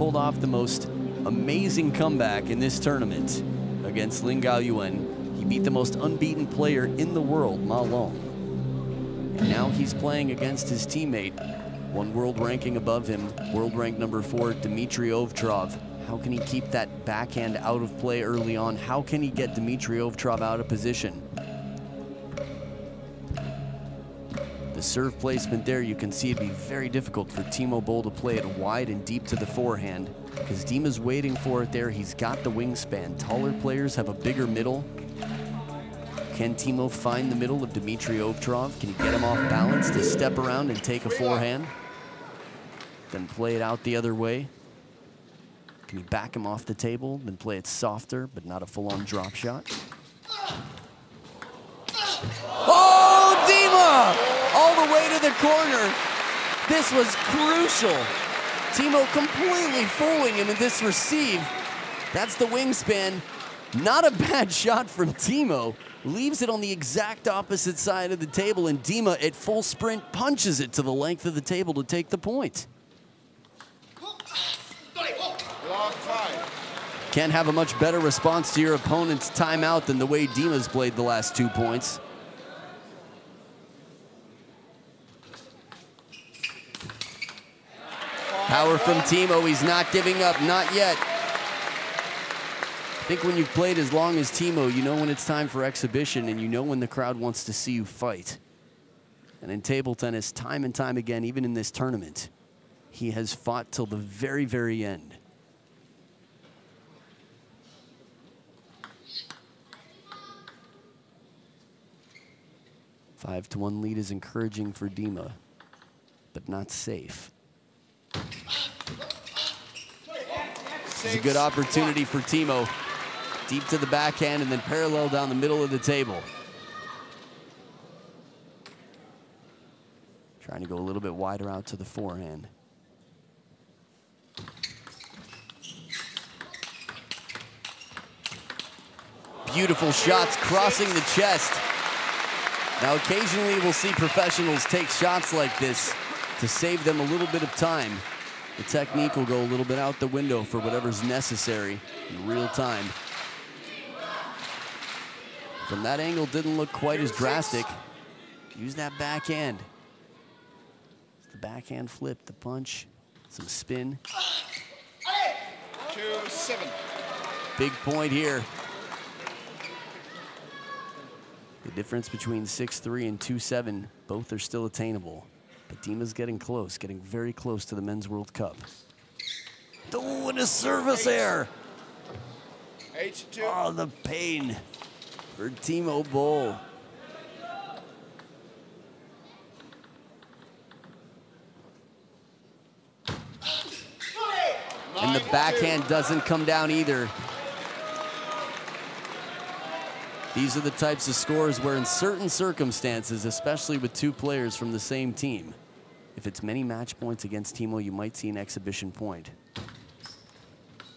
pulled off the most amazing comeback in this tournament against Liege. He beat the most unbeaten player in the world, Ma Long. And now he's playing against his teammate, one world ranking above him, world rank number 4, Dimitrij Ovtcharov. How can he keep that backhand out of play early on? How can he get Dimitrij Ovtcharov out of position? The serve placement there, you can see it'd be very difficult for Timo Boll to play it wide and deep to the forehand, because Dima's waiting for it there. He's got the wingspan. Taller players have a bigger middle. Can Timo find the middle of Dimitrij Ovtcharov? Can he get him off balance to step around and take a forehand? Then play it out the other way. Can he back him off the table, then play it softer, but not a full-on drop shot? Oh, Dima! All the way to the corner. This was crucial. Timo completely fooling him in this receive. That's the wingspan. Not a bad shot from Timo. Leaves it on the exact opposite side of the table, and Dima at full sprint punches it to the length of the table to take the point. Can't have a much better response to your opponent's timeout than the way Dima's played the last 2 points. Power from Timo, he's not giving up, not yet. I think when you've played as long as Timo, you know when it's time for exhibition, and you know when the crowd wants to see you fight. And in table tennis, time and time again, even in this tournament, he has fought till the very, very end. 5-1 lead is encouraging for Dima, but not safe. This is a good opportunity for Timo. Deep to the backhand and then parallel down the middle of the table. Trying to go a little bit wider out to the forehand. Beautiful shots crossing the chest. Now, occasionally we'll see professionals take shots like this to save them a little bit of time. The technique will go a little bit out the window for whatever's necessary in real time. From that angle, didn't look quite as drastic. Use that backhand. The backhand flip, the punch, some spin. 2-7. Big point here. The difference between 6-3 and 2-7, both are still attainable. But Dima's getting close, getting very close to the Men's World Cup. Oh, and a service error. 8-2. Oh, the pain for Timo Boll. And the backhand doesn't come down either. These are the types of scores where in certain circumstances, especially with 2 players from the same team, if it's many match points against Timo, you might see an exhibition point.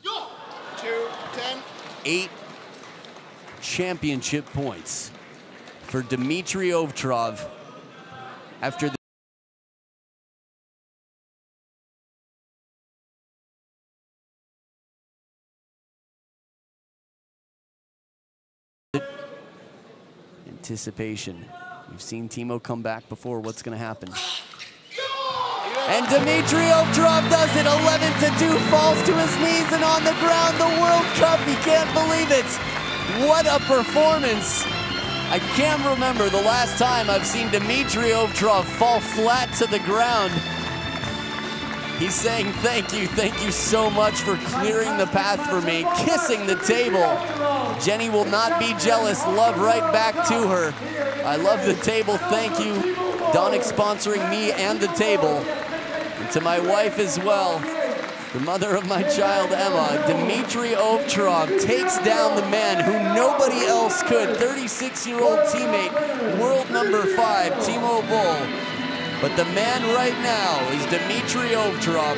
2-10. 8 championship points for Dimitrij Ovtcharov after the anticipation. We've seen Timo come back before. What's going to happen? And Dimitrij Ovtcharov does it. 11-2, falls to his knees and on the ground. The World Cup, he can't believe it. What a performance. I can't remember the last time I've seen Dimitrij Ovtcharov fall flat to the ground. He's saying thank you so much for clearing the path for me, kissing the table. Jenny will not be jealous, love right back to her. I love the table, thank you. Donick sponsoring me and the table. And to my wife as well, the mother of my child, Emma, Dimitrij Ovtcharov takes down the man who nobody else could. 36-year-old teammate, world number 5, Timo Boll. But the man right now is Dimitrij Ovtcharov,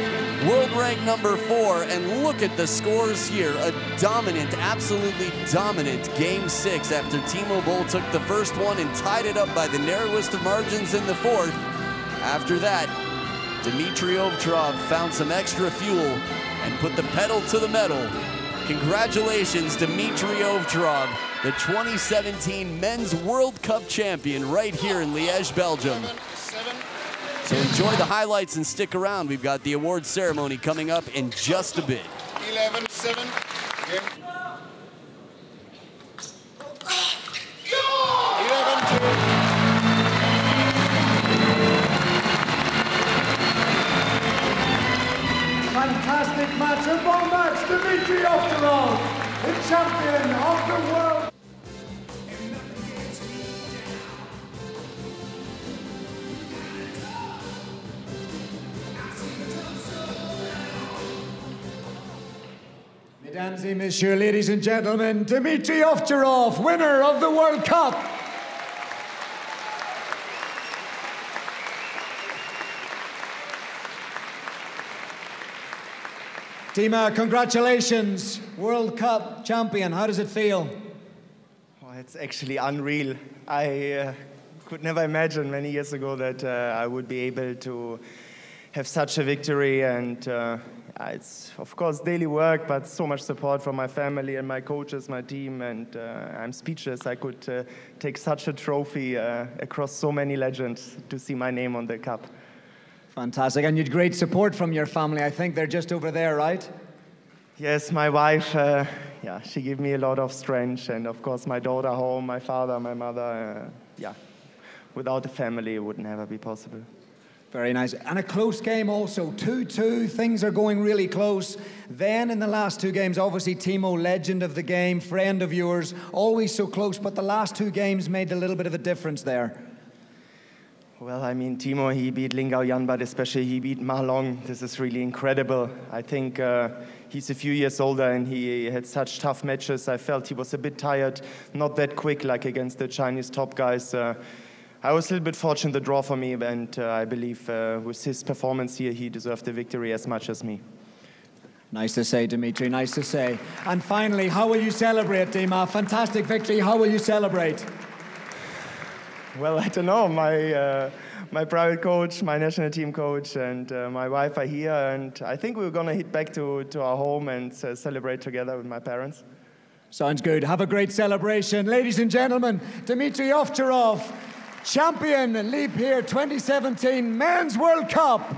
world rank number 4, and look at the scores here. A dominant, absolutely dominant Game 6 after Timo Boll took the first one and tied it up by the narrowest of margins in the 4th. After that, Dimitrij Ovtcharov found some extra fuel and put the pedal to the metal. Congratulations, Dimitrij Ovtcharov, the 2017 Men's World Cup champion right here in Liege, Belgium. So enjoy the highlights and stick around. We've got the award ceremony coming up in just a bit. 11-7. Fantastic match, a ball match, Dimitrij Ovtcharov, the champion of the world. Mesdames et messieurs, ladies and gentlemen, Dimitrij Ovtcharov, winner of the World Cup. Timo, congratulations, World Cup champion. How does it feel? Oh, it's actually unreal. I could never imagine many years ago that I would be able to have such a victory, and it's of course daily work, but so much support from my family and my coaches, my team, and I'm speechless. I could take such a trophy across so many legends to see my name on the cup. Fantastic, and you had great support from your family. I think they're just over there, right? Yes, my wife, yeah, she gave me a lot of strength, and of course my daughter home, my father, my mother, yeah. Without the family, it would never be possible. Very nice. And a close game also, 2-2, things are going really close. Then in the last two games, obviously Timo, legend of the game, friend of yours, always so close, but the last two games made a little bit of a difference there. Well, I mean, Timo, he beat Lingao Yan, but especially he beat Ma Long. This is really incredible. I think he's a few years older and he had such tough matches. I felt he was a bit tired, not that quick like against the Chinese top guys. I was a little bit fortunate the draw for me, and I believe with his performance here, he deserved the victory as much as me. Nice to say, Dimitrij, nice to say. And finally, how will you celebrate, Timo? Fantastic victory, how will you celebrate? Well, I don't know. My private coach, my national team coach, and my wife are here, and I think we're going to head back to our home and celebrate together with my parents. Sounds good. Have a great celebration. Ladies and gentlemen, Dimitrij Ovtcharov, champion, Liege 2017 Men's World Cup.